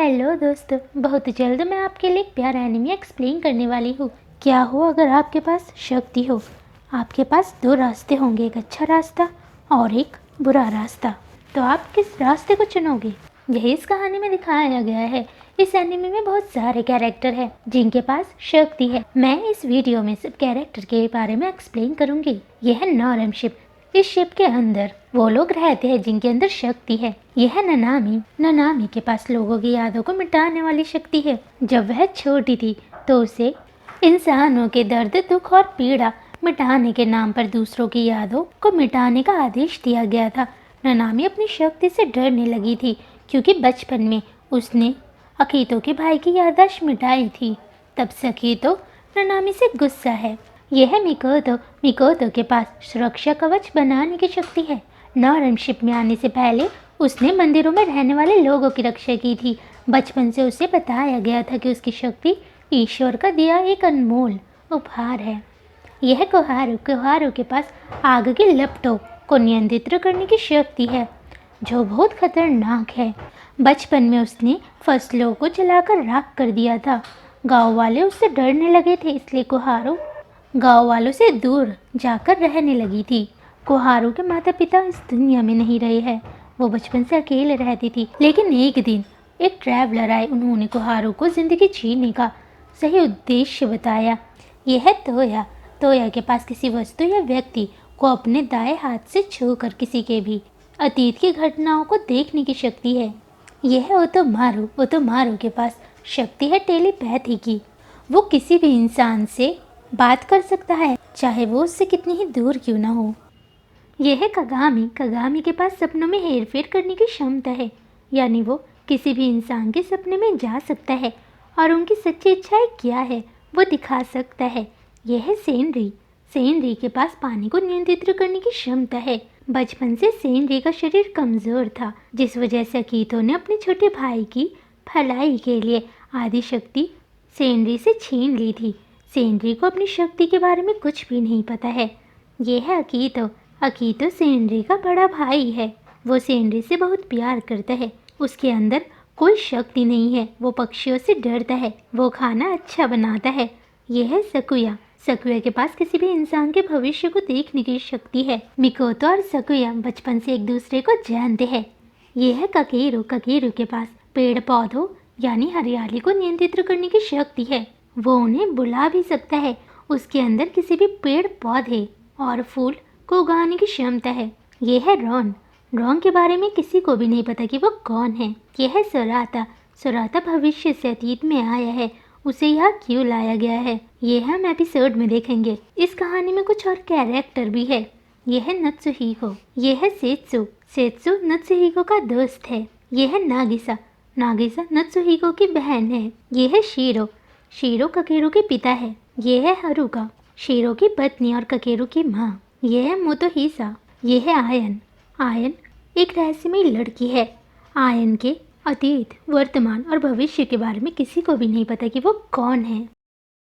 Hello दोस्तों, बहुत जल्द मैं आपके लिए एक प्यारा एनिमे एक्सप्लेन करने वाली हूँ। क्या हो अगर आपके पास शक्ति हो? आपके पास दो रास्ते होंगे, एक अच्छा रास्ता और एक बुरा रास्ता। तो आप किस रास्ते को चुनोगे? यही इस कहानी में दिखाया गया है। इस एनिमे में बहुत सारे कैरेक्टर हैं जिनके पास शक्ति है। मैं इस वीडियो में सिर्फ कैरेक्टर के बारे में एक्सप्लेन करूंगी। यह है नॉरम शिप। इस शिप के अंदर वो लोग रहते हैं जिनके अंदर शक्ति है। यह है ननामी। ननामी के पास लोगों की यादों को मिटाने वाली शक्ति है। जब वह छोटी थी तो उसे इंसानों के दर्द, दुख और पीड़ा मिटाने के नाम पर दूसरों की यादों को मिटाने का आदेश दिया गया था। ननामी अपनी शक्ति से डरने लगी थी क्योंकि बचपन में उसने अकीतो के भाई की याददाश्त मिटाई थी। तब से अकीतो ननामी से गुस्सा है। यह है मिकोतो। मिकोतो के पास सुरक्षा कवच बनाने की शक्ति है। नॉरम शिप में आने से पहले उसने मंदिरों में रहने वाले लोगों की रक्षा की थी। बचपन से उसे बताया गया था कि उसकी शक्ति ईश्वर का दिया एक अनमोल उपहार है। यह कोहारू। कोहारू के पास आग की लपटों को नियंत्रित करने की शक्ति है जो बहुत खतरनाक है। बचपन में उसने फसलों को जलाकर राख कर दिया था। गांव वाले उससे डरने लगे थे, इसलिए कोहारू गांव वालों से दूर जाकर रहने लगी थी। कोहारू के माता पिता इस दुनिया में नहीं रहे हैं। वो बचपन से अकेले रहती थी, लेकिन एक दिन एक ट्रैवलर आए। उन्होंने कोहारू को जिंदगी जीने का सही उद्देश्य बताया। यह है तोया। तोया के पास किसी वस्तु या व्यक्ति को अपने दाएं हाथ से छूकर किसी के भी अतीत की घटनाओं को देखने की शक्ति है। यह है ओतोमारू। ओतोमारू के पास शक्ति है टेलीपैथी की। वो किसी भी इंसान से बात कर सकता है, चाहे वो उससे कितनी ही दूर क्यों ना हो। यह है कगामी। कगामी के पास सपनों में हेरफेर करने की क्षमता है, यानी वो किसी भी इंसान के सपने में जा सकता है और उनकी सच्ची इच्छाएं क्या है वो दिखा सकता है। यह है सेनरी। सेनरी के पास पानी को नियंत्रित करने की क्षमता है। बचपन से सेनरी का शरीर कमजोर था, जिस वजह से अकीतो ने अपने छोटे भाई की भलाई के लिए आदि शक्ति सेनरी से छीन ली थी। सेनरी को अपनी शक्ति के बारे में कुछ भी नहीं पता है। यह है अकीतो। अकीतो सेनरी का बड़ा भाई है। वो सेनरी से बहुत प्यार करता है। उसके अंदर कोई शक्ति नहीं है। वो पक्षियों से डरता है। वो खाना अच्छा बनाता है। यह है सकुया। सकुया के पास किसी भी इंसान के भविष्य को देखने की शक्ति है। मिकोतो और सकुया बचपन से एक दूसरे को जानते हैं। यह है ककेरू। ककेरू के पास पेड़ पौधों यानी हरियाली को नियंत्रित करने की शक्ति है। वो उन्हें बुला भी सकता है। उसके अंदर किसी भी पेड़ पौधे और फूल को उगाने की क्षमता है। यह है रॉन। रॉन के बारे में किसी को भी नहीं पता कि वो कौन है। यह है सोराता। सोराता भविष्य से अतीत में आया है। उसे यहाँ क्यों लाया गया है ये हम एपिसोड में देखेंगे। इस कहानी में कुछ और कैरेक्टर भी है। यह है नत्सुहिको। यह है सेत्सु। सेत्सु नत्सुहिको का दोस्त है। यह है नागिसा। नागिसा नत्सुहिको की बहन है। यह है शीरो। शीरो ककेरू के पिता है। यह है हरुका, शीरो की पत्नी और ककेरू की माँ। यह है मोतोहिसा। यह है आयन। आयन एक रहस्यमयी लड़की है। आयन के अतीत, वर्तमान और भविष्य के बारे में किसी को भी नहीं पता कि वो कौन है।